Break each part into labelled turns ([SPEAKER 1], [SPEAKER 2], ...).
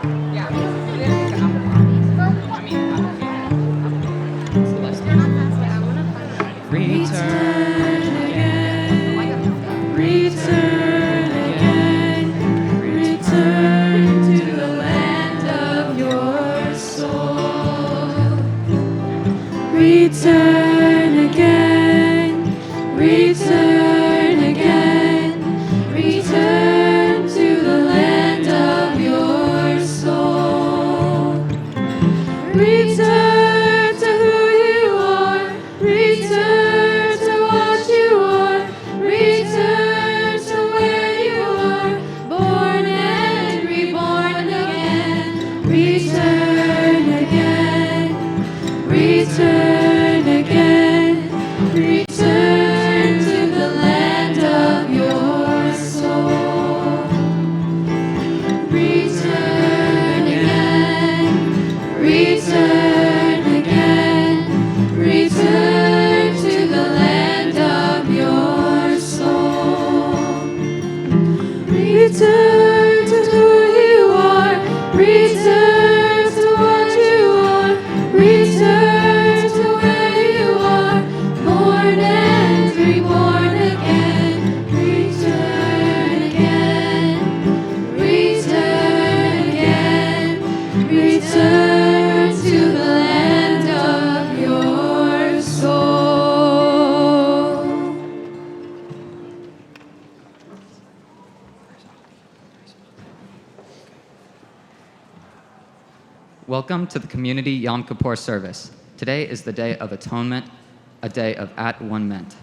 [SPEAKER 1] Return again, return again, return to the land of your soul. Return again, return again, return to the land of your soul. Return to who you are, return to what you are, return to where you are, born and reborn again. Return again, return again, return to the land of your soul. Return again, return again, return to the land of your soul. Return to who you are, return to what you are, return to where you are, born and reborn again. Return again, return again, return to the land of your soul.
[SPEAKER 2] Welcome to the Community Yom Kippur service. Today is the Day of Atonement, a day of at one-ment.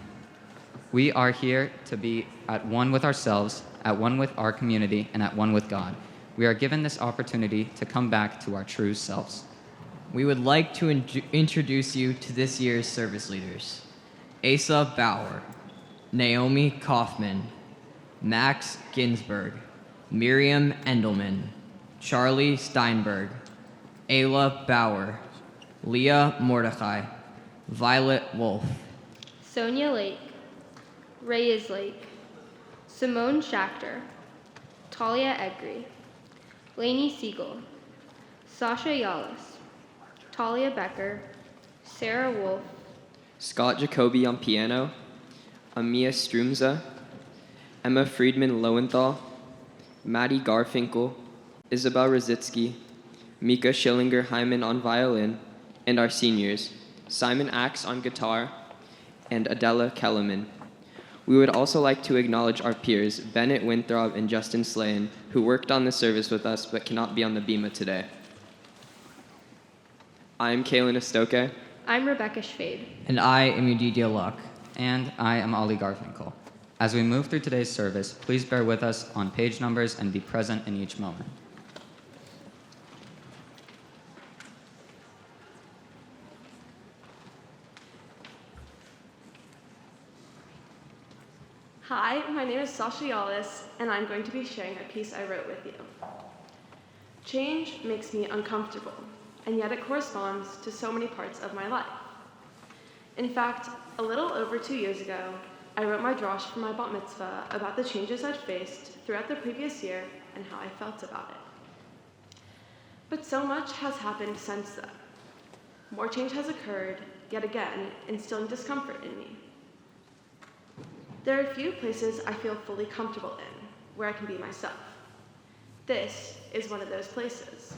[SPEAKER 2] We are here to be at one with ourselves, at one with our community, and at one with God. We are given this opportunity to come back to our true selves.
[SPEAKER 3] We would like to introduce you to this year's service leaders. Asa Bauer, Naomi Kaufman, Max Ginsberg, Miriam Endelman, Charlie Steinberg, Ayla Bauer, Leah Mordecai, Violet Wolf,
[SPEAKER 4] Sonia Lake, Reyes Lake, Simone Schachter, Talia Egri, Lainey Siegel, Sasha Yalis, Talia Becker, Sarah Wolf,
[SPEAKER 5] Scott Jacoby on piano, Amia Strumza, Emma Friedman Lowenthal, Maddie Garfinkel, Isabel Rositsky, Mika Schillinger Hyman on violin, and our seniors, Simon Axe on guitar, and Adela Kellerman. We would also like to acknowledge our peers, Bennett Winthrop and Justin Slayan, who worked on the service with us but cannot be on the bima today. I am Kaylin Estoke.
[SPEAKER 4] I'm Rebecca Schwade.
[SPEAKER 3] and I am Udidia Luck.
[SPEAKER 2] And I am Ollie Garfinkel. As we move through today's service, please bear with us on page numbers and be present in each moment.
[SPEAKER 6] Hi, my name is Sasha Yalis, and I'm going to be sharing a piece I wrote with you. Change makes me uncomfortable, and yet it corresponds to so many parts of my life. In fact, a little over 2 years ago, I wrote my drosh for my bat mitzvah about the changes I'd faced throughout the previous year and how I felt about it. But so much has happened since then. More change has occurred, yet again, instilling discomfort in me. There are a few places I feel fully comfortable in, where I can be myself. This is one of those places.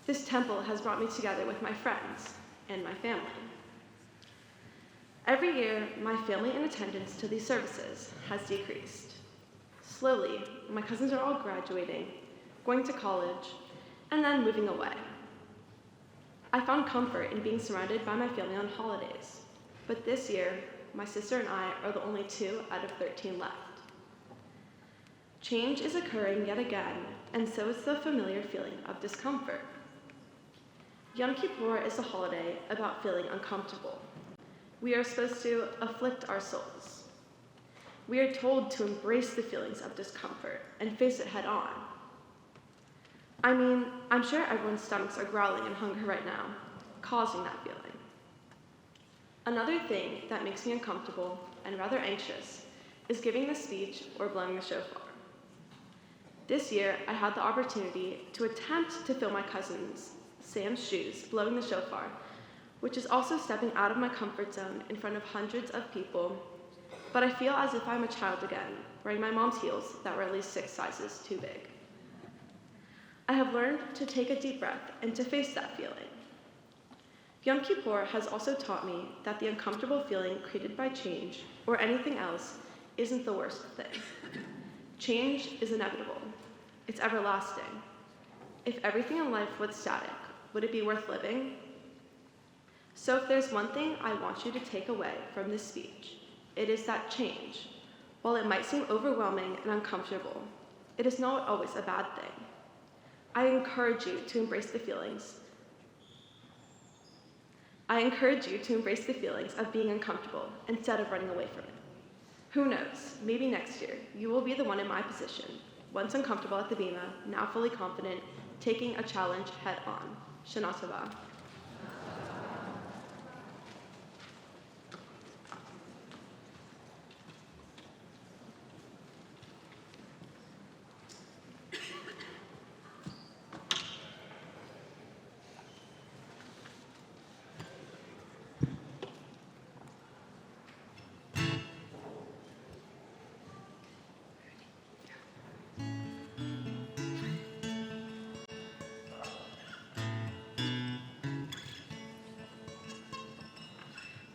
[SPEAKER 6] This temple has brought me together with my friends and my family. Every year, my family in attendance to these services has decreased. Slowly, my cousins are all graduating, going to college, and then moving away. I found comfort in being surrounded by my family on holidays, but this year, my sister and I are the only 2 out of 13 left. Change is occurring yet again, and so is the familiar feeling of discomfort. Yom Kippur is a holiday about feeling uncomfortable. We are supposed to afflict our souls. We are told to embrace the feelings of discomfort and face it head on. I mean, I'm sure everyone's stomachs are growling in hunger right now, causing that feeling. Another thing that makes me uncomfortable and rather anxious is giving the speech or blowing the shofar. This year, I had the opportunity to attempt to fill my cousin Sam's shoes blowing the shofar, which is also stepping out of my comfort zone in front of hundreds of people, but I feel as if I'm a child again, wearing my mom's heels that were at least 6 sizes too big. I have learned to take a deep breath and to face that feeling. Yom Kippur has also taught me that the uncomfortable feeling created by change, or anything else, isn't the worst thing. Change is inevitable. It's everlasting. If everything in life was static, would it be worth living? So if there's one thing I want you to take away from this speech, it is that change, while it might seem overwhelming and uncomfortable, it is not always a bad thing. I encourage you to embrace the feelings. Of being uncomfortable instead of running away from it. Who knows, maybe next year you will be the one in my position, once uncomfortable at the bima, now fully confident, taking a challenge head on. Shana Tova.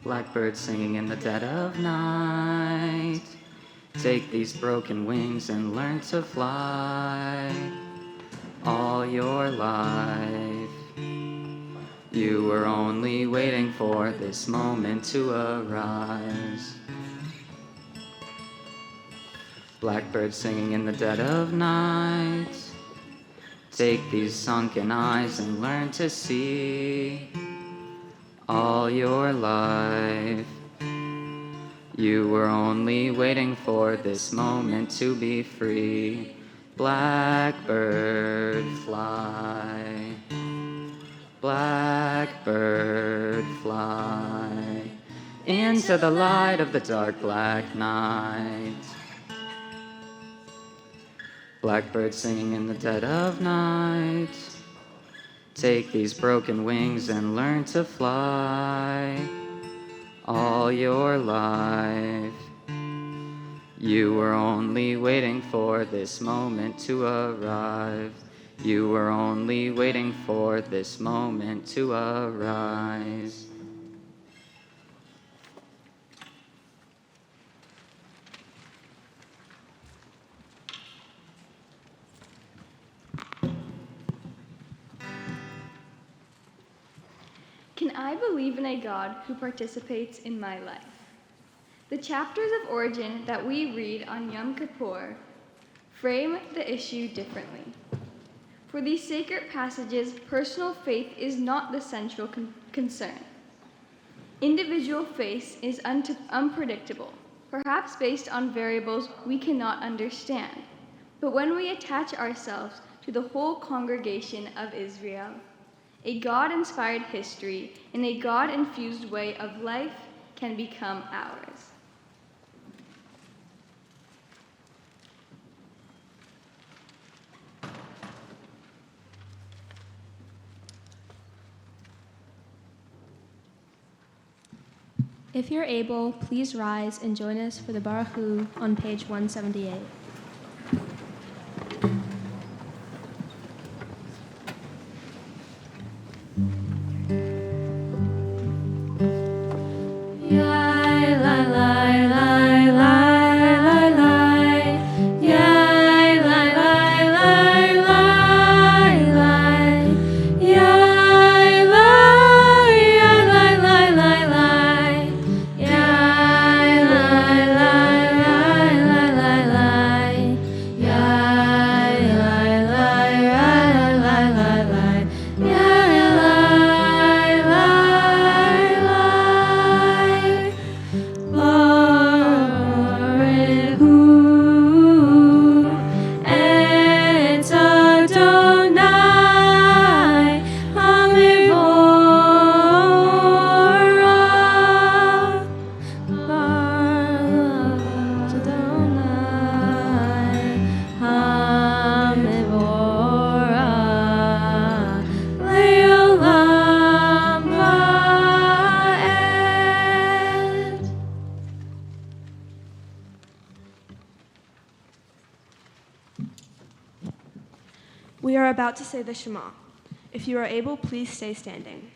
[SPEAKER 2] Blackbird singing in the dead of night. Take these broken wings and learn to fly. All your life, you were only waiting for this moment to arise. Blackbird singing in the dead of night. Take these sunken eyes and learn to see. All your life, you were only waiting for this moment to be free. Blackbird fly, blackbird fly, into the light of the dark black night. Blackbird singing in the dead of night. Take these broken wings and learn to fly. All your life, you were only waiting for this moment to arrive. You were only waiting for this moment to arise.
[SPEAKER 4] Can I believe in a God who participates in my life? The chapters of origin that we read on Yom Kippur frame the issue differently. For these sacred passages, personal faith is not the central concern. Individual faith is unpredictable, perhaps based on variables we cannot understand. But when we attach ourselves to the whole congregation of Israel, a God-inspired history and a God-infused way of life can become ours.
[SPEAKER 1] If you're able, please rise and join us for the Baruch Hu on page 178.
[SPEAKER 7] We are about to say the Shema. If you are able, please stay standing.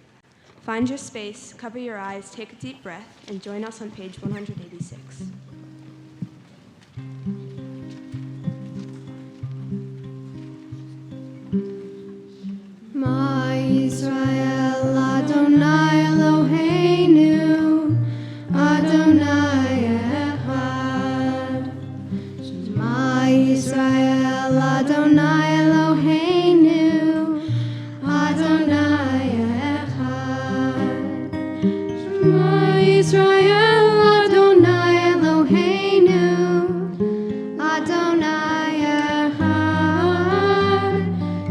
[SPEAKER 7] Find your space, cover your eyes, take a deep breath, and join us on page 186.
[SPEAKER 8] Ma Yisrael Adonai Eloheinu Adonai Echad. Shema Yisrael Adonai Eloheinu Adonai Echad. Shema Yisrael Adonai Eloheinu Adonai Echad.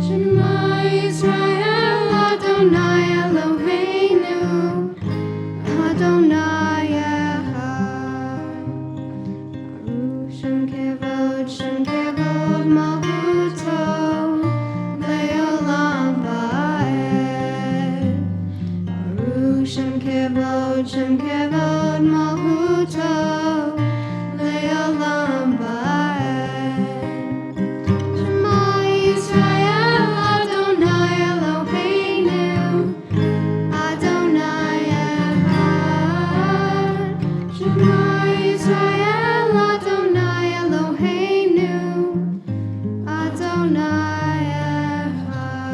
[SPEAKER 8] Shema Yisrael Adonai Eloheinu Adonai Echad. Baruch Shem Kevod Malchuto Le'olam Va'ed. Baruch Shem Kevod Malchuto Le'olam Va'ed. Shema Yisrael Adonai Eloheinu Adonai Echad. Shema Yisrael Adonai Eloheinu Adonai Echad.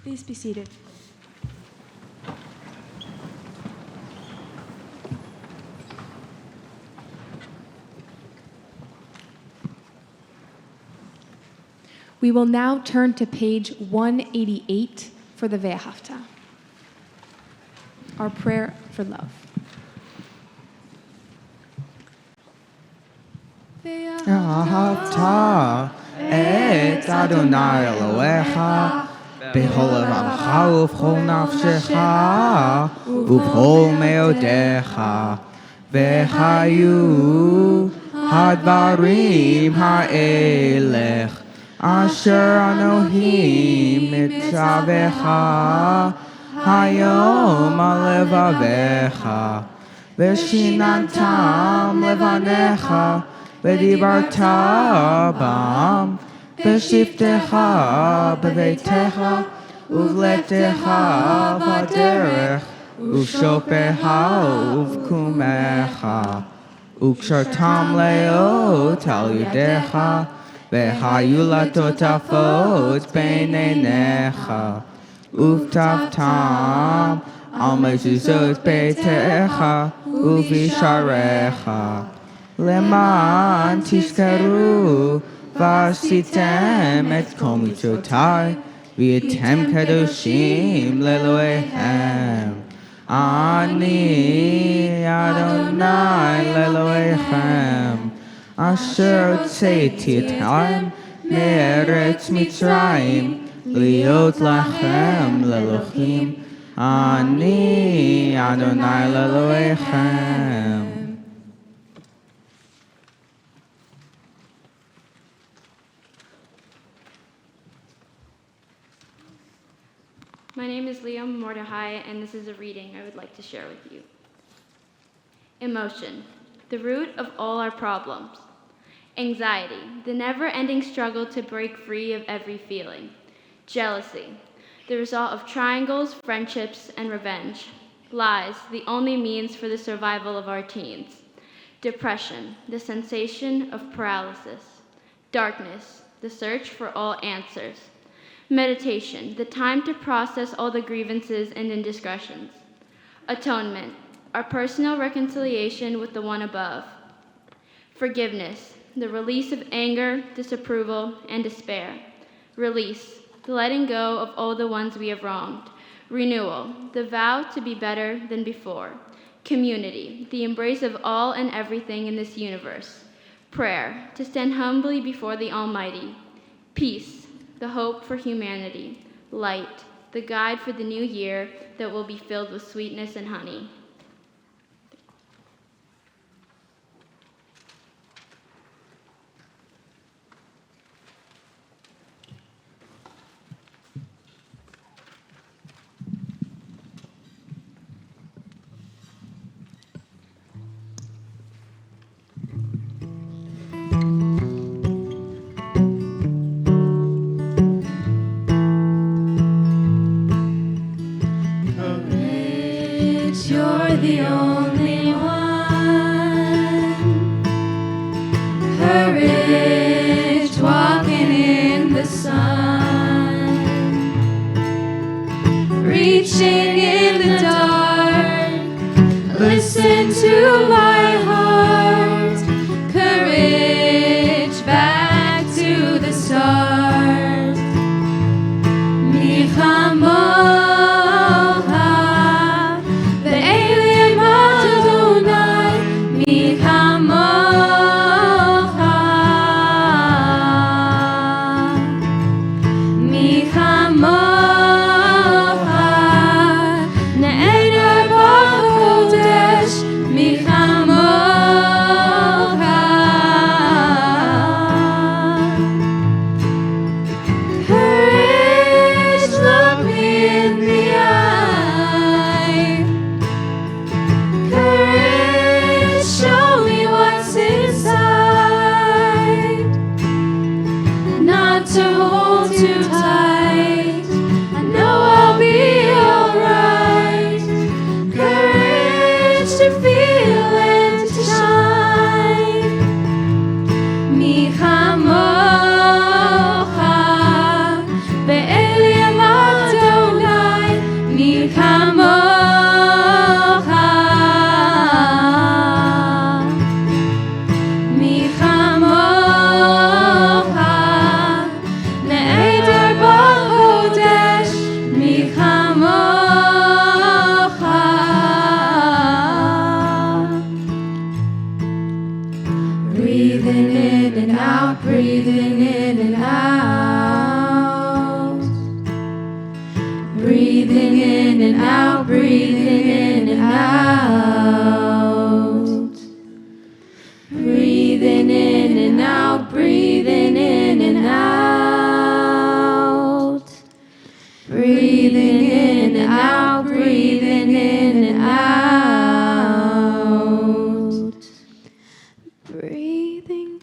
[SPEAKER 7] Please be seated.
[SPEAKER 9] We will now turn to page 188 for the Ve'ahavta, our prayer for love.
[SPEAKER 10] אהבת את אדוני אלוהיך בכל לבבך ובכל נפשך ובכל מאודיך והיו הדברים האלה אשר אנוכי מצווך היום על לבביך ושיננתם לבניך ודיברת בם בשבתך בביתך ובלכתך בדרך ובשופך ובקומך וקשרתם להיות על ידיך והיו לטוטפות בין עיניך ובטפתם על מזוזות ביתך ובשעריך למען תזכרו ועשיתם את כל מצוותיי והייתם קדושים לאלוהיכם. אני אדוני לאלוהיכם אשר הוצאתי אתכם מארץ מצרים להיות לכם לאלוהים. אני אדוני לאלוהיכם.
[SPEAKER 11] My name is Liam Mordechai, and this is a reading I would like to share with you. Emotion, the root of all our problems. Anxiety, the never-ending struggle to break free of every feeling. Jealousy, the result of triangles, friendships, and revenge. Lies, the only means for the survival of our teens. Depression, the sensation of paralysis. Darkness, the search for all answers. Meditation, the time to process all the grievances and indiscretions. Atonement, our personal reconciliation with the one above. Forgiveness, the release of anger, disapproval, and despair. Release, the letting go of all the ones we have wronged. Renewal, the vow to be better than before. Community, the embrace of all and everything in this universe. Prayer, to stand humbly before the Almighty. Peace, the hope for humanity. Light, the guide for the new year that will be filled with sweetness and honey.
[SPEAKER 8] to my heart, courage back to the start. Michamocha, ve'elim Adonai, Michamocha, Michamocha, ne'eder b'kodesh, Michamocha. Courage, look me in the eye. Courage, show me what's inside. Not to hold too tight. I know I'll be alright. Courage to feel and to shine. Michamocha, ve'elim Adonai, Michamocha, Michamocha, ne'eder b'kodesh, Michamocha. Breathing in and out, breathing in and out. Breathing in and out, breathing in and out. Breathing in and out, breathing in and out. Breathing in and out, breathing in and out. Breathing.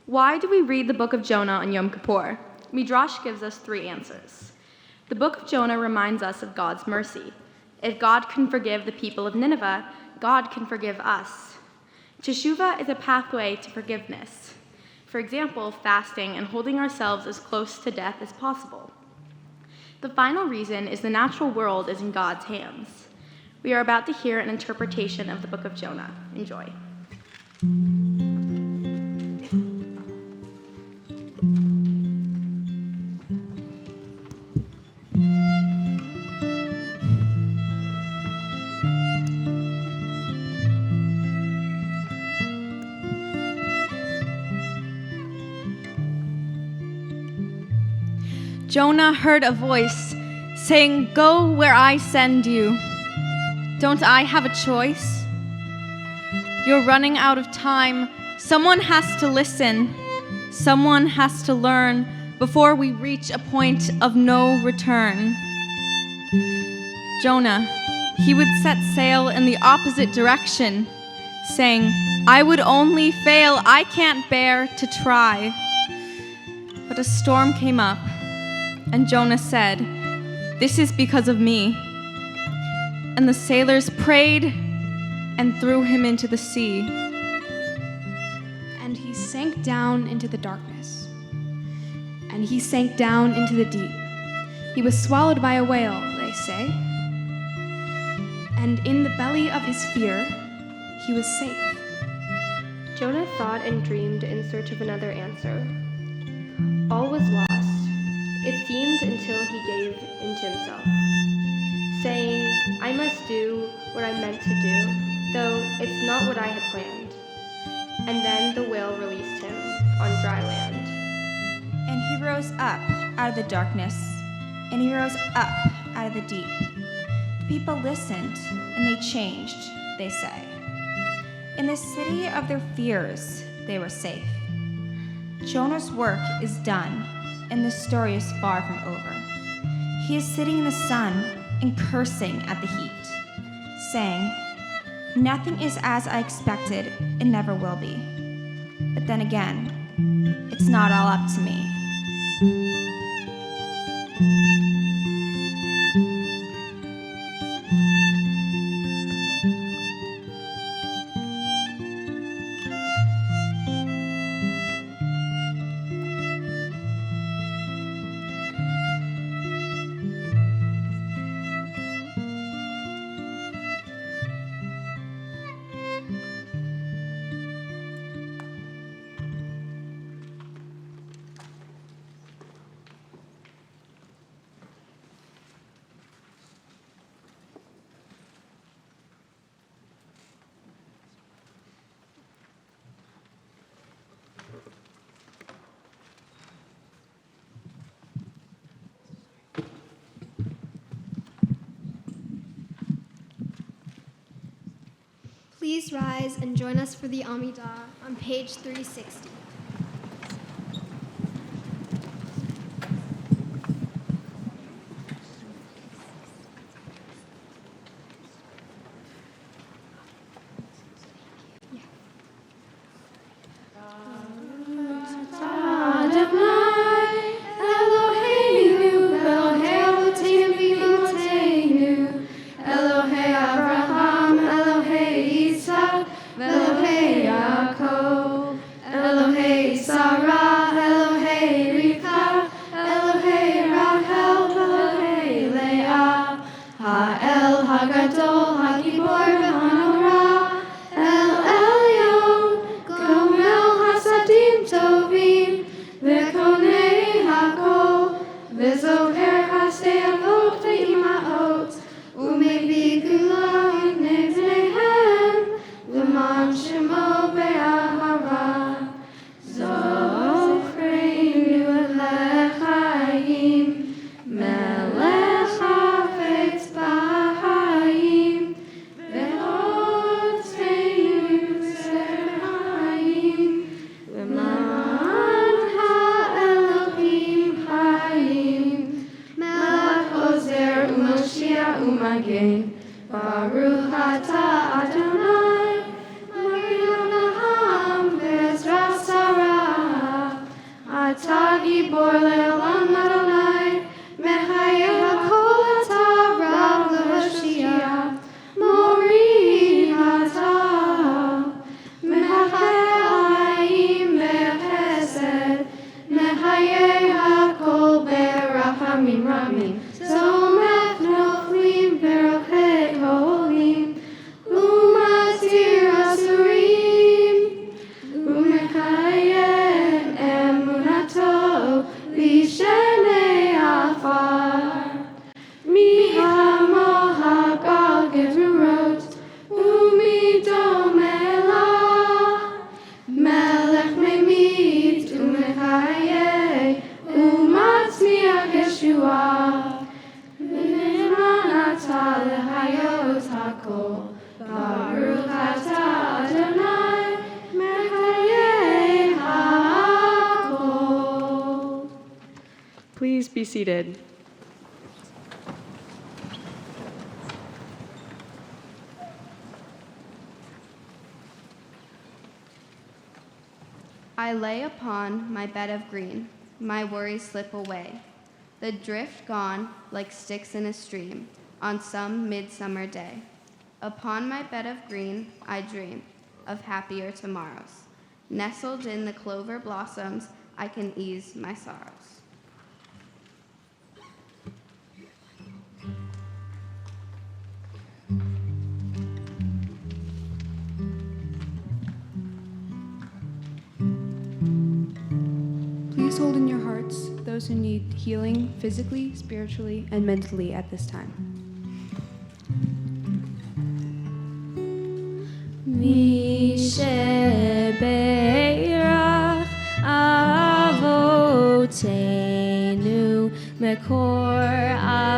[SPEAKER 1] Why do we read the book of Jonah on Yom Kippur? Midrash gives us 3 answers. The book of Jonah reminds us of God's mercy. If God can forgive the people of Nineveh, God can forgive us. Teshuvah is a pathway to forgiveness. For example, fasting and holding ourselves as close to death as possible. The final reason is the natural world is in God's hands. We are about to hear an interpretation of the book of Jonah. Enjoy.
[SPEAKER 12] Jonah heard a voice saying, "Go where I send you." Don't I have a choice? You're running out of time. Someone has to listen. Someone has to learn before we reach a point of no return. Jonah, he would set sail in the opposite direction, saying, "I would only fail. I can't bear to try." But a storm came up, and Jonah said, "This is because of me." And the sailors prayed and threw him into the sea.
[SPEAKER 9] And he sank down into the darkness. And he sank down into the deep. He was swallowed by a whale, they say. And in the belly of his fear, he was safe.
[SPEAKER 13] Jonah thought and dreamed in search of another answer. All was lost, it seemed, until he gave into himself, saying, "I must do what I meant to do, though it's not what I had planned." And then the whale released him on dry land.
[SPEAKER 14] And he rose up out of the darkness, and he rose up out of the deep. The people listened, and they changed, they say. In the city of their fears, they were safe. Jonah's work is done, and the story is far from over. He is sitting in the sun and cursing at the heat, saying, "Nothing is as I expected, it never will be." But then again, it's not all up to me.
[SPEAKER 15] Please rise and join us for the Amidah on page 360.
[SPEAKER 6] Please be seated.
[SPEAKER 16] I lay upon my bed of green, my worries slip away. The drift gone like sticks in a stream on some midsummer day. Upon my bed of green, I dream of happier tomorrows. Nestled in the clover blossoms, I can ease my sorrows.
[SPEAKER 7] Please hold in your hearts those who need healing physically, spiritually, and mentally at this time.
[SPEAKER 8] Misheberach Avotenu Mekor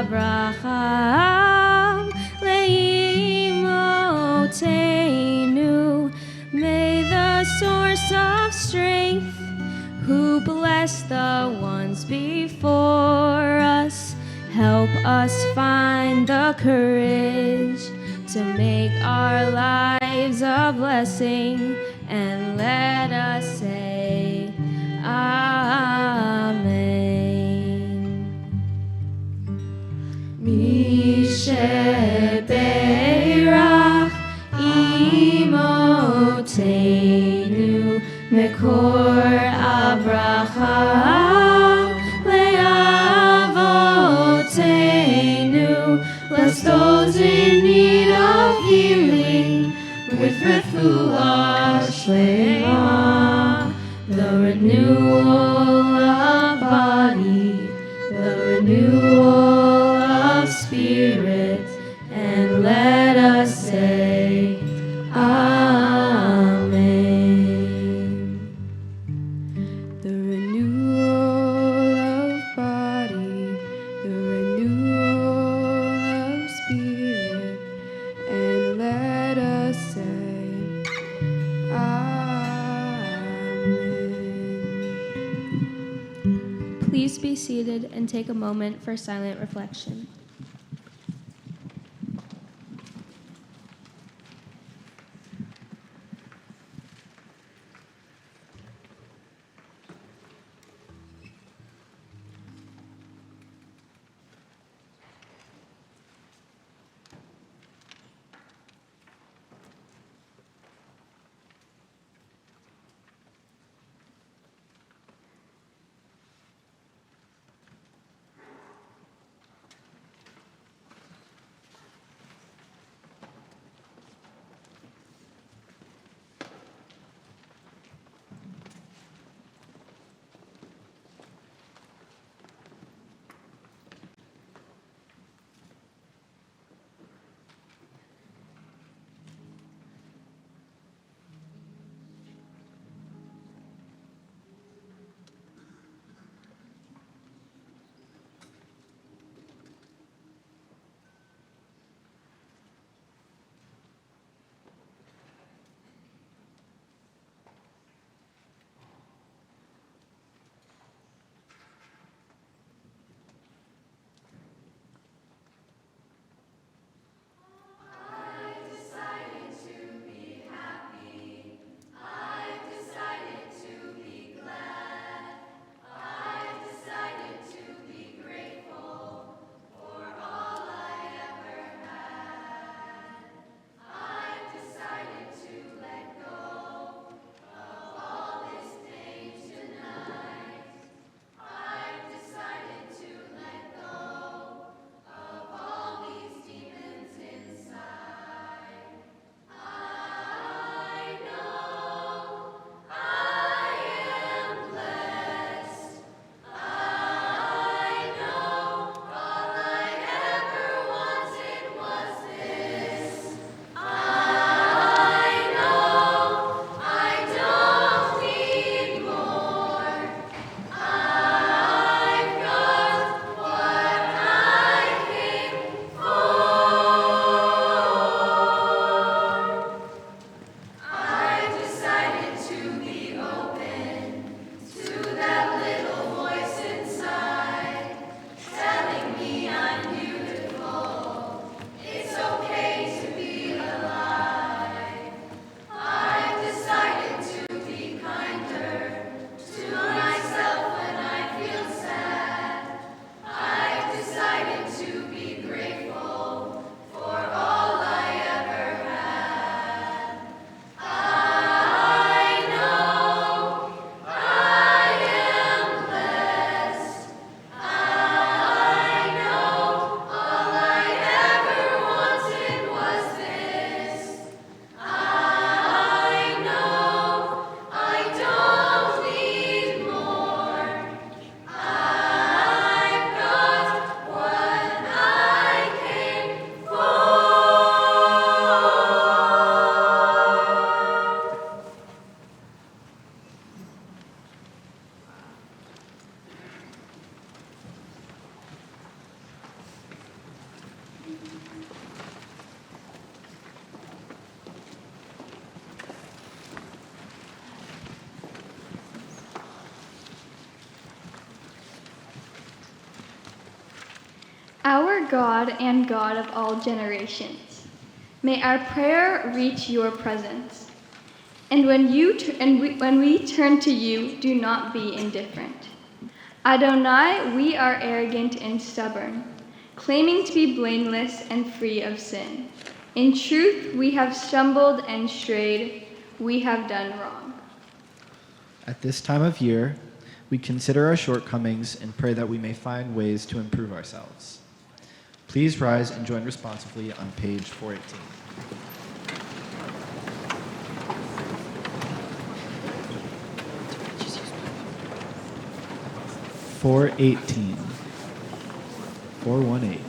[SPEAKER 8] Abraham Leimotenu. May the source of strength, who blessed the ones before us, help us find the courage to make our lives a blessing, and let us say Amen. Misheberach Imotenu Mekor Abraham Leavotenu. Bless those in need of healing with refuah shlema, the renewal of body, the renewal of spirit, and let us say Amen.
[SPEAKER 7] The renewal of body, the renewal of spirit, and let us say
[SPEAKER 13] seated and take a moment for silent reflection.
[SPEAKER 4] Our God and God of all generations, may our prayer reach your presence. And when we turn to you, do not be indifferent. Adonai, we are arrogant and stubborn, claiming to be blameless and free of sin. In truth, we have stumbled and strayed. We have done wrong.
[SPEAKER 17] At this time of year, we consider our shortcomings and pray that we may find ways to improve ourselves. Please rise and join responsively on page 418. (418) 418.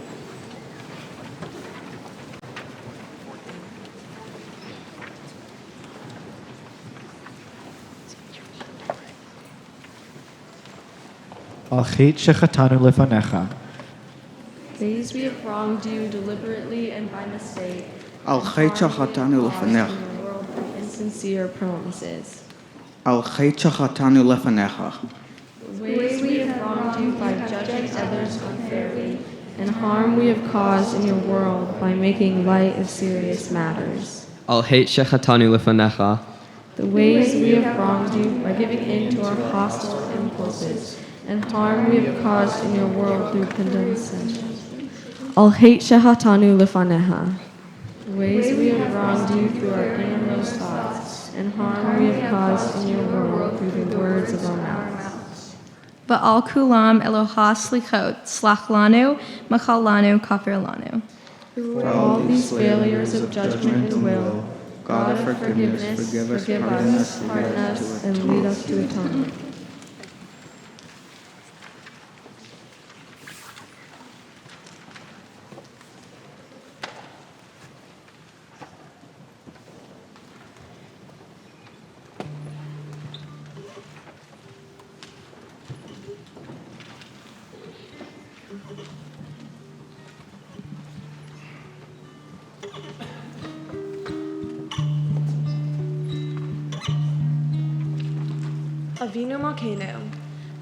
[SPEAKER 17] Al chet shechatanu lefanecha.
[SPEAKER 18] Days we have wronged you deliberately and by mistake.
[SPEAKER 10] Al chet shechatanu lefanecha.
[SPEAKER 18] World through insincere promises.
[SPEAKER 10] Al chet shechatanu lefanecha.
[SPEAKER 18] Ways we have wronged you by others unfairly, and harm we have caused in your world by making light of serious matters.
[SPEAKER 5] Al hate shechatanu lefanecha.
[SPEAKER 18] The ways we have wronged you by giving in to our hostile impulses, and harm we have caused in your world through condescension. Al hate shehatanu lefaneha. The ways we have wronged you through our innermost thoughts, and harm we have caused in your world through the words of our mouths.
[SPEAKER 1] Ba'al kulam Eloha slichot, slach lanu, machal lanu, kafir lanu.
[SPEAKER 18] For all these failures of judgment and will, God of forgiveness, forgive us, pardon us, and lead us to atonement.
[SPEAKER 7] Avinu Malkeinu,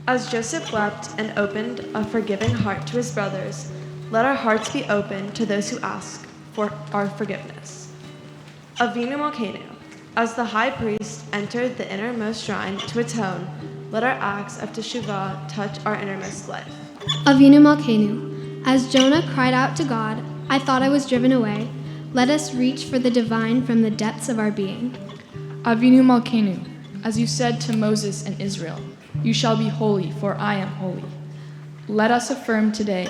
[SPEAKER 7] as Joseph wept and opened a forgiving heart to his brothers, let our hearts be open to those who ask for our forgiveness. Avinu Malkeinu, as the high priest entered the innermost shrine to atone, let our acts of teshuvah touch our innermost life.
[SPEAKER 15] Avinu Malkeinu, as Jonah cried out to God, I thought I was driven away. Let us reach for the divine from the depths of our being.
[SPEAKER 19] Avinu Malkeinu, as you said to Moses and Israel, you shall be holy, for I am holy. Let us affirm today,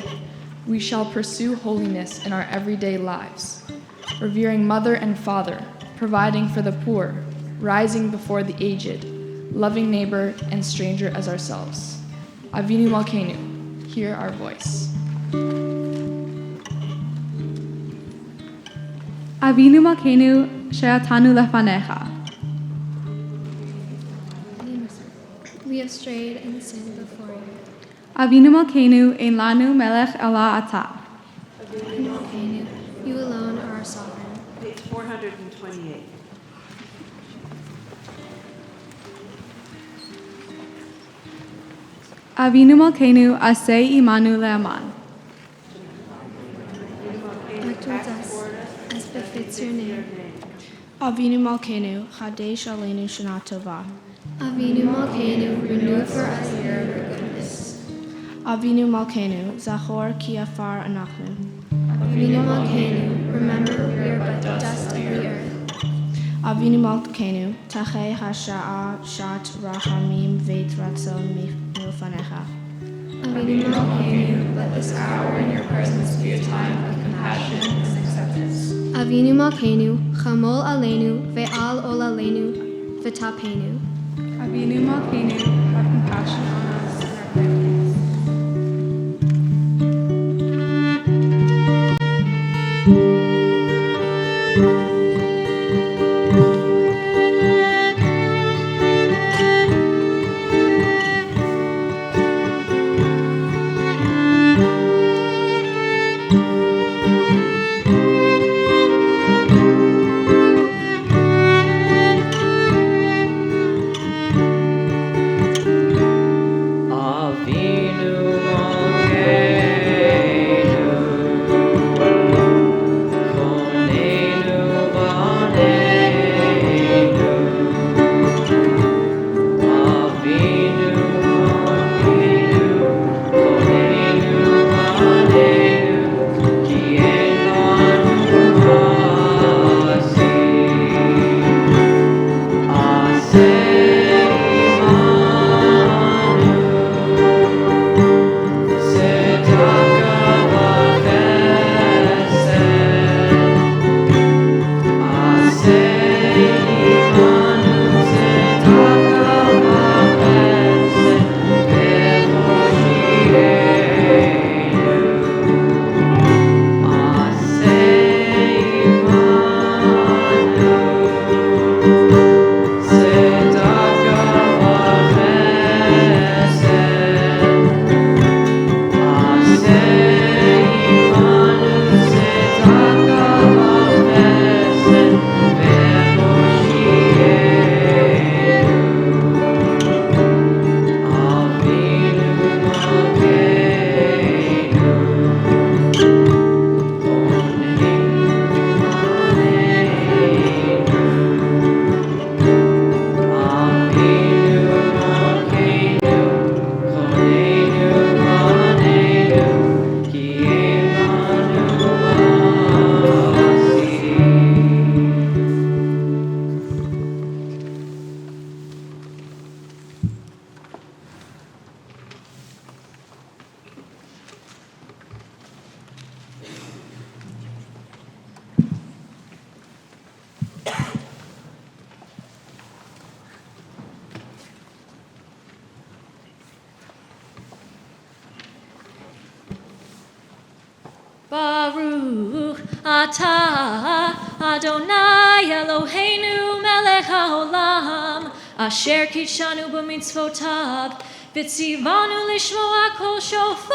[SPEAKER 19] we shall pursue holiness in our everyday lives, revering mother and father, providing for the poor, rising before the aged, loving neighbor and stranger as ourselves. Avinu Malkeinu, hear our voice.
[SPEAKER 12] Avinu Malkeinu, she'atanu lefanecha.
[SPEAKER 15] We have strayed and sinned before you.
[SPEAKER 12] Avinu Malkeinu, ein lanu melech ela ata.
[SPEAKER 15] Avinu Malkeinu, you alone are our sovereign.
[SPEAKER 20] Page 428.
[SPEAKER 12] Avinu Malkeinu, aseh imanu le'aman.
[SPEAKER 15] Act towards us as befits your name.
[SPEAKER 21] Avinu Malkeinu, chadesh aleinu shana tova.
[SPEAKER 15] Avinu Malkeinu, renew for us the year of your goodness.
[SPEAKER 21] Avinu Malkeinu, zachor ki afar anachnu.
[SPEAKER 15] Avinu Malkeinu, remember we are but the dust of the earth.
[SPEAKER 21] Avinu Malkeinu, tachei hasha'a shat rachamim veit ratzon milfanecha.
[SPEAKER 15] Avinu Malkeinu, let this hour in your presence be a time of compassion and acceptance. Avinu Malkeinu, chamol aleinu ve'al ol aleinu v'tapenu.
[SPEAKER 12] Avinu Malkeinu, have compassion on us and our families.
[SPEAKER 3] Baruch atah Adonai Eloheinu melech haolam asher kitshanu b'mitzvotav v'tzivanu lishmoa kol shofar.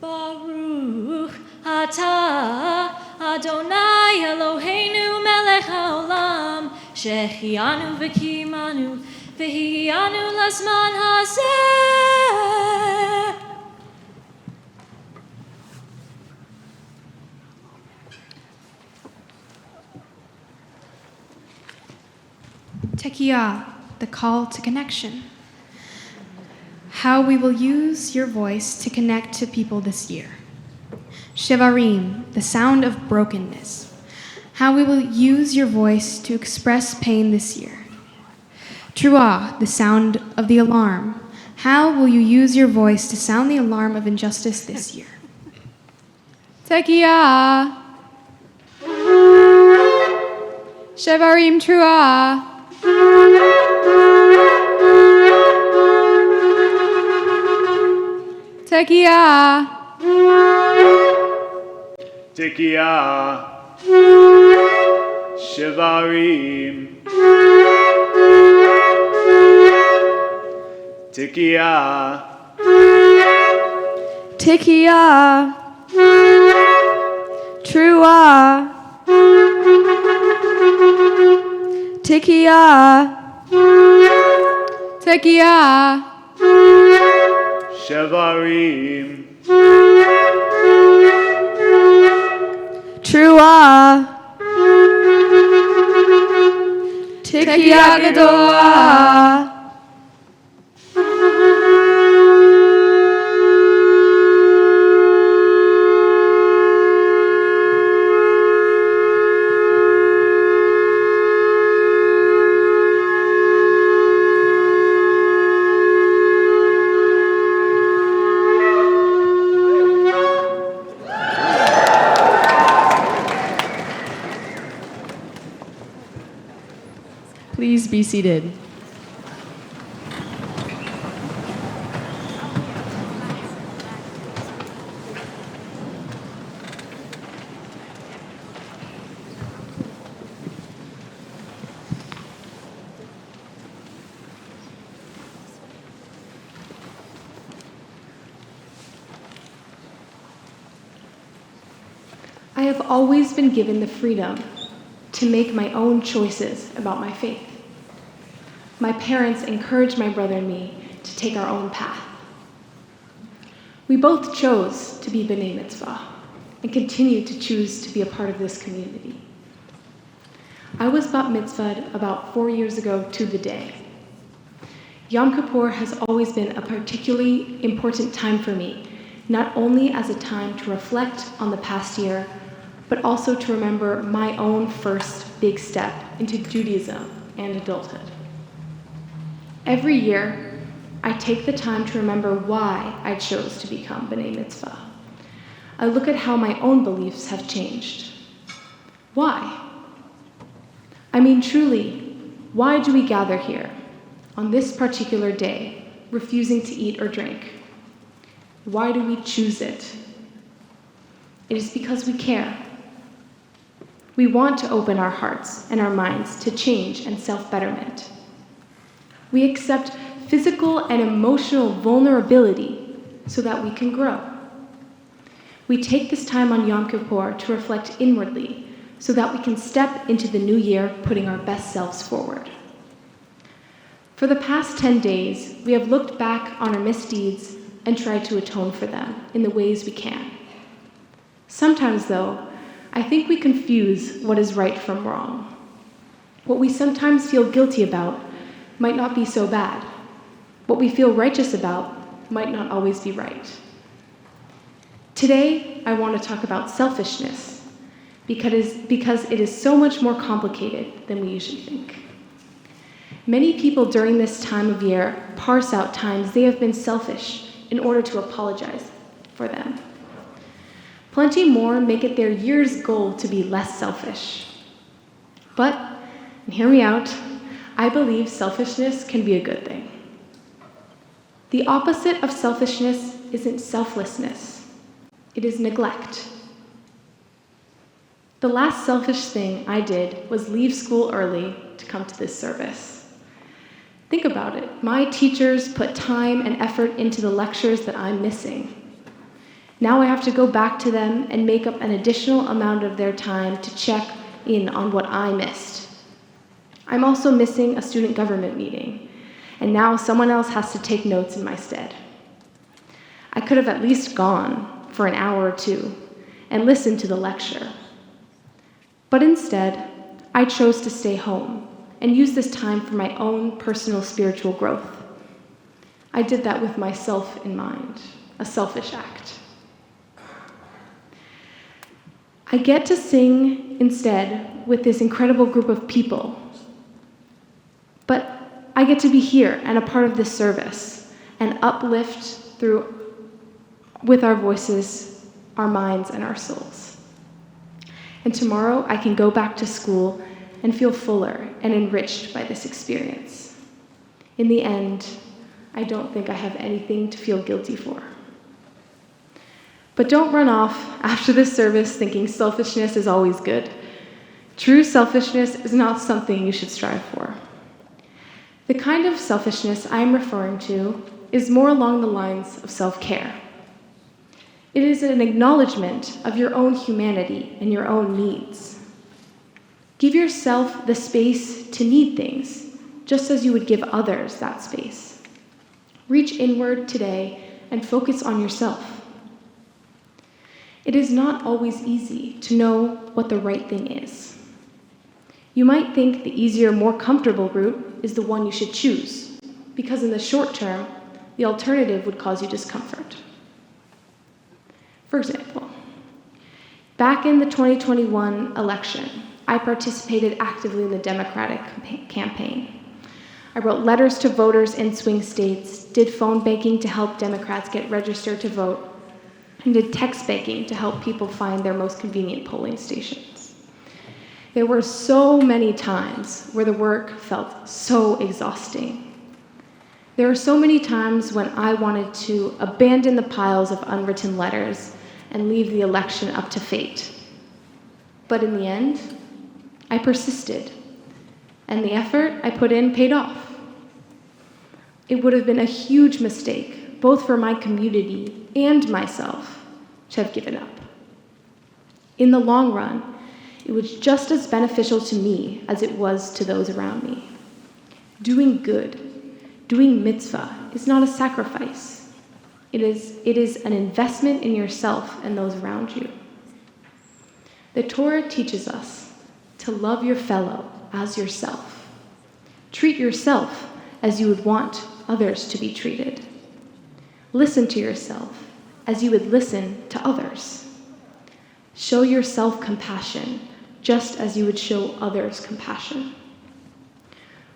[SPEAKER 3] Baruch atah Adonai Eloheinu melech haolam shechianu v'kimanu v'hiyanu lazman hazeh.
[SPEAKER 9] Tekiah, the call to connection. How we will use your voice to connect to people this year. Shevarim, the sound of brokenness. How we will use your voice to express pain this year. Truah, the sound of the alarm. How will you use your voice to sound the alarm of injustice this year? Tekiah. Shevarim Truah. Tekiah.
[SPEAKER 22] Tekiah. Shevarim. Tekiah.
[SPEAKER 7] Tekiah. Truah. Tekiah.
[SPEAKER 9] Tekiah.
[SPEAKER 22] Shevarim.
[SPEAKER 7] Truah. Tekiah Gedolah.
[SPEAKER 18] Please be seated.
[SPEAKER 1] I have always been given the freedom to make my own choices about my faith. My parents encouraged my brother and me to take our own path. We both chose to be B'nai Mitzvah and continue to choose to be a part of this community. I was bat mitzvahed about 4 years ago to the day. Yom Kippur has always been a particularly important time for me, not only as a time to reflect on the past year, but also to remember my own first big step into Judaism and adulthood. Every year, I take the time to remember why I chose to become B'nai Mitzvah. I look at how my own beliefs have changed. Why? I mean, truly, why do we gather here on this particular day, refusing to eat or drink? Why do we choose it? It is because we care. We want to open our hearts and our minds to change and self-betterment. We accept physical and emotional vulnerability so that we can grow. We take this time on Yom Kippur to reflect inwardly so that we can step into the new year putting our best selves forward. For the past 10 days, we have looked back on our misdeeds and tried to atone for them in the ways we can. Sometimes, though, I think we confuse what is right from wrong. What we sometimes feel guilty about might not be so bad. What we feel righteous about might not always be right. Today, I want to talk about selfishness because it is so much more complicated than we usually think. Many people during this time of year parse out times they have been selfish in order to apologize for them. Plenty more make it their year's goal to be less selfish. But, and hear me out, I believe selfishness can be a good thing. The opposite of selfishness isn't selflessness. It is neglect. The last selfish thing I did was leave school early to come to this service. Think about it. My teachers put time and effort into the lectures that I'm missing. Now I have to go back to them and make up an additional amount of their time to check in on what I missed. I'm also missing a student government meeting, and now someone else has to take notes in my stead. I could have at least gone for an hour or two and listened to the lecture. But instead, I chose to stay home and use this time for my own personal spiritual growth. I did that with myself in mind, a selfish act. I get to sing instead with this incredible group of people, but I get to be here and a part of this service and uplift with our voices, our minds, and our souls. And tomorrow I can go back to school and feel fuller and enriched by this experience. In the end, I don't think I have anything to feel guilty for. But don't run off after this service thinking selfishness is always good. True selfishness is not something you should strive for. The kind of selfishness I'm referring to is more along the lines of self-care. It is an acknowledgement of your own humanity and your own needs. Give yourself the space to need things, just as you would give others that space. Reach inward today and focus on yourself. It is not always easy to know what the right thing is. You might think the easier, more comfortable route is the one you should choose, because in the short term, the alternative would cause you discomfort. For example, back in the 2021 election, I participated actively in the Democratic campaign. I wrote letters to voters in swing states, did phone banking to help Democrats get registered to vote, and did text banking to help people find their most convenient polling stations. There were so many times where the work felt so exhausting. There were so many times when I wanted to abandon the piles of unwritten letters and leave the election up to fate. But in the end, I persisted, and the effort I put in paid off. It would have been a huge mistake, both for my community and myself, to have given up. In the long run, it was just as beneficial to me as it was to those around me. Doing good, doing mitzvah, is not a sacrifice. It is an investment in yourself and those around you. The Torah teaches us to love your fellow as yourself. Treat yourself as you would want others to be treated. Listen to yourself as you would listen to others. Show yourself compassion just as you would show others compassion.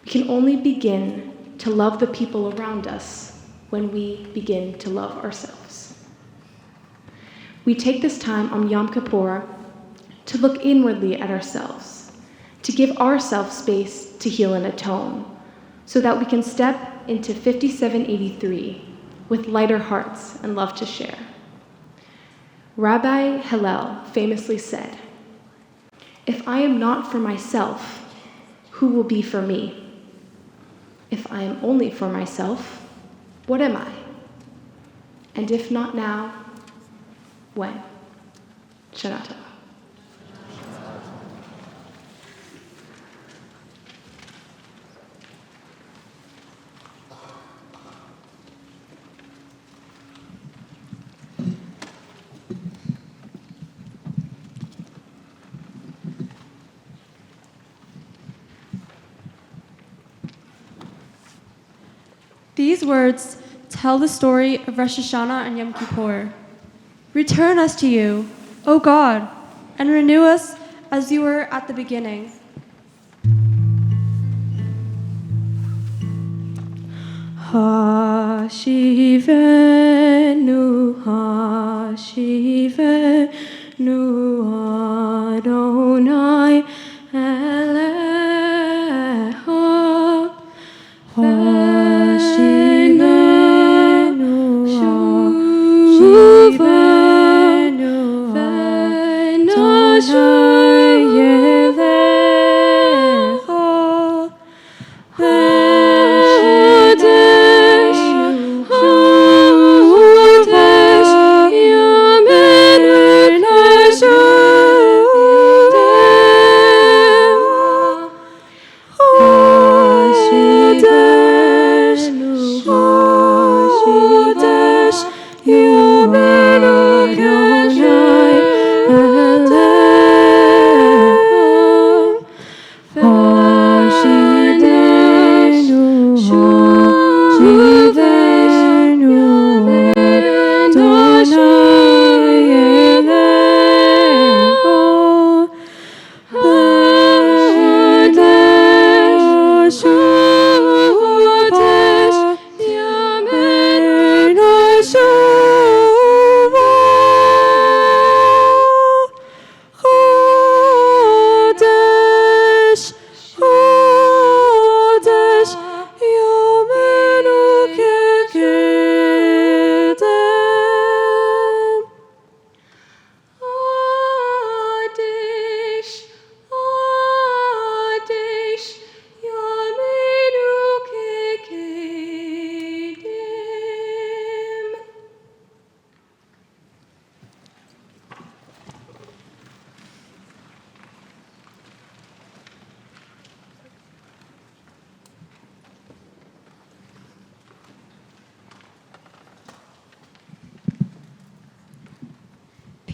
[SPEAKER 1] We can only begin to love the people around us when we begin to love ourselves. We take this time on Yom Kippur to look inwardly at ourselves, to give ourselves space to heal and atone, so that we can step into 5783 with lighter hearts and love to share. Rabbi Hillel famously said, "If I am not for myself, who will be for me? If I am only for myself, what am I? And if not now, when?" Shana Tova.
[SPEAKER 7] These words tell the story of Rosh Hashanah and Yom Kippur. Return us to you, O God, and renew us as you were at the beginning. Hashivenu, Hashivenu, Adonai Elecha. Hashivenu,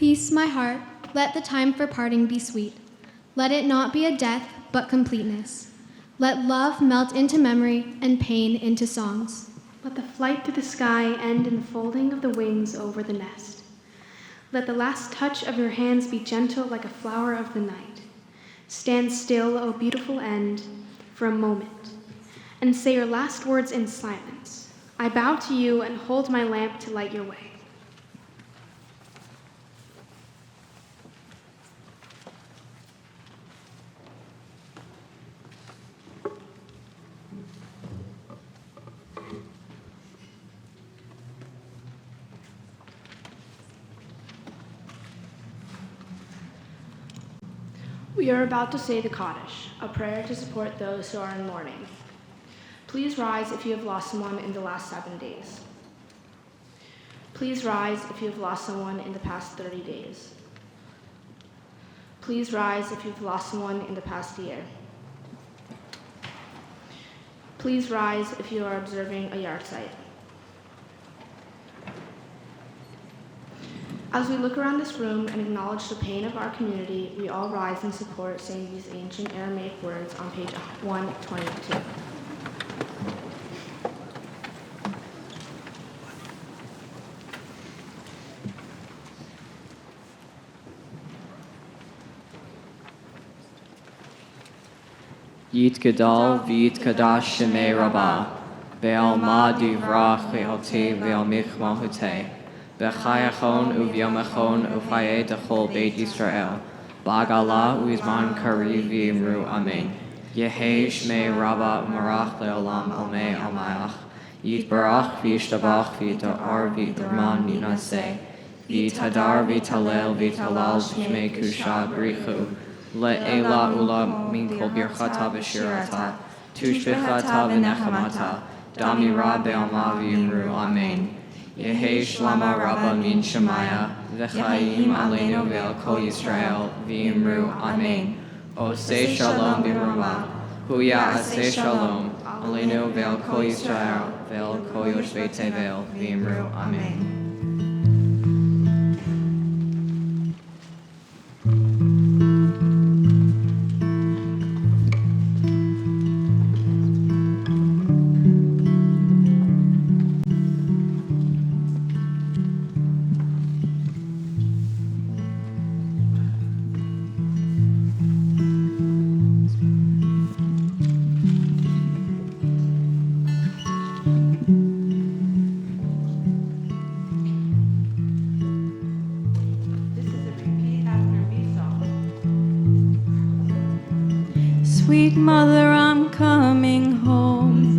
[SPEAKER 15] Peace, my heart, let the time for parting be sweet. Let it not be a death, but completeness. Let love melt into memory and pain into songs.
[SPEAKER 9] Let the flight through the sky end in the folding of the wings over the nest. Let the last touch of your hands be gentle like a flower of the night. Stand still, O beautiful end, for a moment, and say your last words in silence. I bow to you and hold my lamp to light your way.
[SPEAKER 2] We are about to say the Kaddish, a prayer to support those who are in mourning. Please rise if you have lost someone in the last 7 days. Please rise if you have lost someone in the past 30 days. Please rise if you've lost someone in the past year. Please rise if you are observing a yard site. As we look around this room and acknowledge the pain of our community, we all rise in support, saying these ancient Aramaic words on page 122.
[SPEAKER 11] Yit Gadal V'Yit Kadash Shemei Rabbah Ve'al Ma Divrach Ve'al Ve'al Michma Hutei B'chayachon uvyomachon ufaye dechol Beit Yisrael Ba'gala u'izman kari v'imru Amen Yehei Shmei Rabba Marach Le'olam Almei Almayach Yitbarach v'yishtabach v'yitar v'yitarman ninaseh V'yitadar v'yitalel v'yitalal Shmei Kusha Brichu Le'ela ula min kol birchata v'shirata Tushvichata v'nechamata Damira be'alma v'imru Amen Yehei Shlama Rabba min Shemaya, V'chaim Aleinu Ve'al Kol Yisrael, V'imru Amen. Osei Shalom B'Rama, Huya Asei Shalom, Aleinu Ve'al Kol Yisrael, Ve'al Kol Yoshvei Tevel, V'imru Amen.
[SPEAKER 12] Sweet mother, I'm coming home.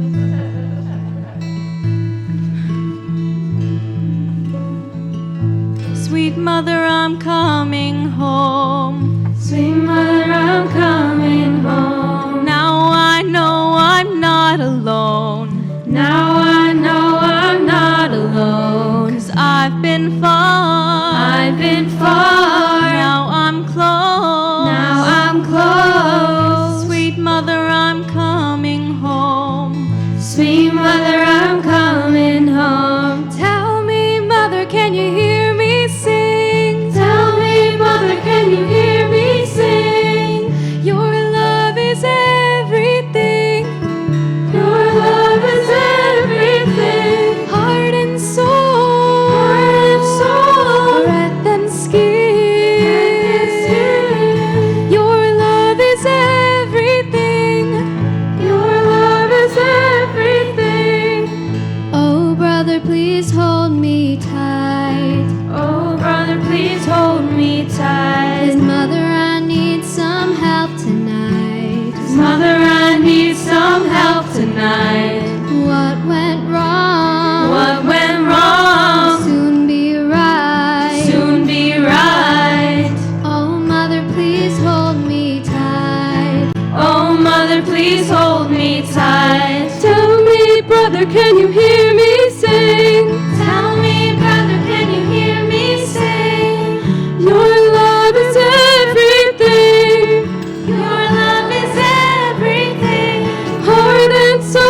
[SPEAKER 12] Sweet mother, I'm coming home.
[SPEAKER 8] Sweet mother, I'm coming home.
[SPEAKER 12] Now I know I'm not alone.
[SPEAKER 8] Now I know I'm not alone.
[SPEAKER 12] 'Cause I've been far.
[SPEAKER 8] I've been far.
[SPEAKER 12] Now I'm close.
[SPEAKER 8] Now I'm close.
[SPEAKER 12] Sweet mother, I'm coming home.
[SPEAKER 8] Sweet mother, I'm coming home.
[SPEAKER 12] Tell me, mother, can you hear me sing?
[SPEAKER 8] Tell me, mother, can you hear me sing?
[SPEAKER 12] Your love is everything.
[SPEAKER 8] Your love is everything.
[SPEAKER 12] Heart and soul.
[SPEAKER 8] Heart and soul.
[SPEAKER 12] Breath and skin.
[SPEAKER 8] Breath and skin.
[SPEAKER 12] Your love is everything.
[SPEAKER 8] Your love is everything.
[SPEAKER 15] Oh, brother, please hold me tight.
[SPEAKER 8] Oh, brother, please hold me tight.
[SPEAKER 15] 'Cause mother, I need some help tonight.
[SPEAKER 8] 'Cause mother, I need some help tonight.
[SPEAKER 15] What went wrong?
[SPEAKER 8] What went wrong?
[SPEAKER 15] Soon be right.
[SPEAKER 8] Soon be right.
[SPEAKER 15] Oh, mother, please hold me tight.
[SPEAKER 8] Oh, mother, please hold me tight. Tell me, brother, can you hear me sing? Tell me, brother, can you hear me sing? Your love is everything. Your love is everything. Heart and soul.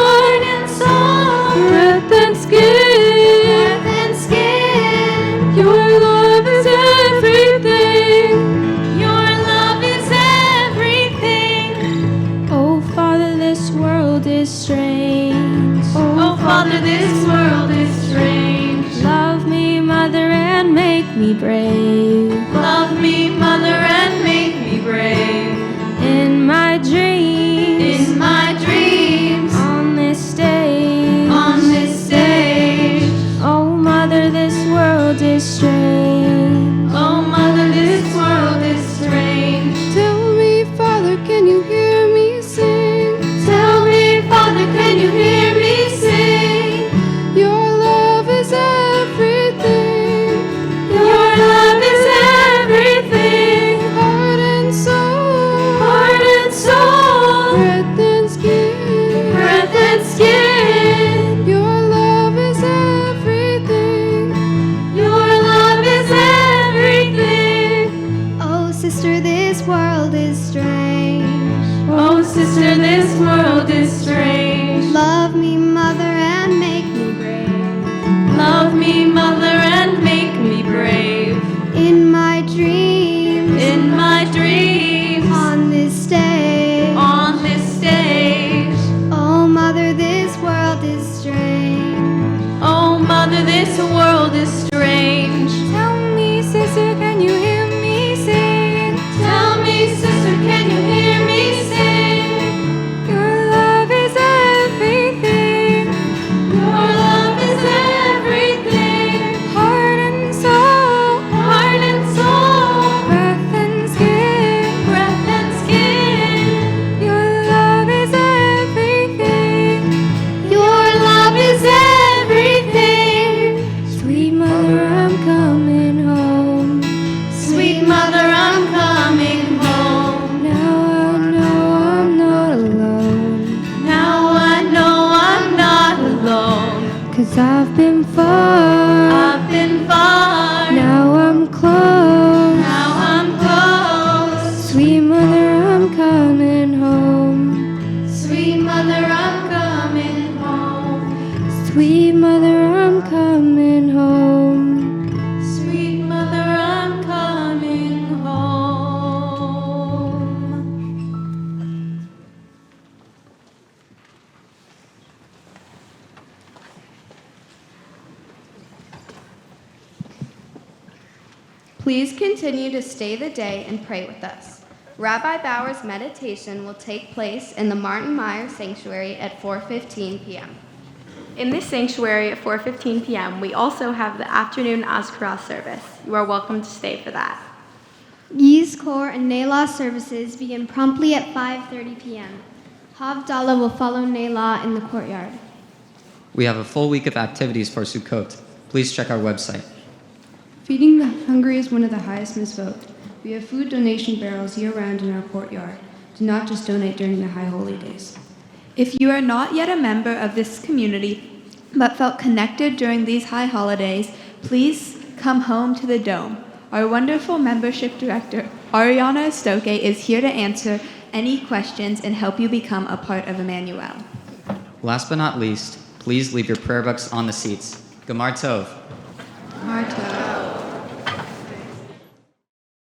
[SPEAKER 8] Heart and soul. Breath and skin. Breath and skin. Your love is Mother, this world is strange.
[SPEAKER 12] Love me, Mother, and make me brave.
[SPEAKER 8] Love me, Mother, and make me brave.
[SPEAKER 12] In my dreams.
[SPEAKER 8] In my dreams.
[SPEAKER 12] On this stage.
[SPEAKER 8] On this stage.
[SPEAKER 12] Oh, Mother, this world is strange.
[SPEAKER 8] Oh, Mother, this world is strange.
[SPEAKER 15] Tell me, Father, can you hear me sing?
[SPEAKER 8] Tell me, Father, can you hear me sing?
[SPEAKER 15] Your love is everything.
[SPEAKER 8] Your love is everything.
[SPEAKER 15] Heart and soul.
[SPEAKER 8] Heart and soul.
[SPEAKER 15] Breath and skin.
[SPEAKER 8] Breath and skin.
[SPEAKER 15] Your love is everything.
[SPEAKER 8] Your love is everything.
[SPEAKER 13] Oh, sister, this world is strange.
[SPEAKER 8] Oh, sister, this world is strange.
[SPEAKER 13] Love me, Mother, and make me brave.
[SPEAKER 8] Love me, Mother, and make me brave.
[SPEAKER 13] In my dreams.
[SPEAKER 8] In my dreams.
[SPEAKER 13] On this stage.
[SPEAKER 8] On this stage.
[SPEAKER 13] Oh, Mother, this world is strange.
[SPEAKER 8] Oh, Mother, this world is strange.
[SPEAKER 12] Tell me, sister, can you hear me sing?
[SPEAKER 8] Tell me, sister, can you hear me sing?
[SPEAKER 12] Your love is everything.
[SPEAKER 8] Your love is everything.
[SPEAKER 12] Heart and soul.
[SPEAKER 8] Heart and soul.
[SPEAKER 12] Breath and skin.
[SPEAKER 8] Breath and skin.
[SPEAKER 12] Your love is everything.
[SPEAKER 8] Your love is everything.
[SPEAKER 12] Sweet Mother, I'm coming home.
[SPEAKER 8] Sweet Mother, I'm coming home.
[SPEAKER 12] Now I know I'm not alone.
[SPEAKER 8] Now I know I'm not alone.
[SPEAKER 12] 'Cause I've been far.
[SPEAKER 8] I've been far.
[SPEAKER 12] Now I'm close.
[SPEAKER 8] Now I'm close.
[SPEAKER 12] Sweet Mother, I'm coming home.
[SPEAKER 8] Sweet Mother, I'm coming home.
[SPEAKER 12] Sweet Mother, I'm coming home.
[SPEAKER 8] Sweet Mother, I'm coming home.
[SPEAKER 16] Please continue to stay the day and pray with us. Rabbi Bauer's meditation will take place in the Martin Meyer Sanctuary at 4:15 p.m.
[SPEAKER 1] In this sanctuary at 4:15 p.m., we also have the afternoon Azkarah service. You are welcome to stay for that.
[SPEAKER 13] Yiz Kor and Neilah services begin promptly at 5:30 p.m. Havdalah will follow Neilah in the courtyard.
[SPEAKER 6] We have a full week of activities for Sukkot. Please check our website.
[SPEAKER 14] Feeding the hungry is one of the highest mitzvot. We have food donation barrels year-round in our courtyard. Do not just donate during the high holy days.
[SPEAKER 23] If you are not yet a member of this community, but felt connected during these high holidays, please come home to the Dome. Our wonderful membership director, Ariana Stoke, is here to answer any questions and help you become a part of Emanu-El.
[SPEAKER 6] Last but not least, please leave your prayer books on the seats. Gemar Tov.
[SPEAKER 14] Gemar Tov.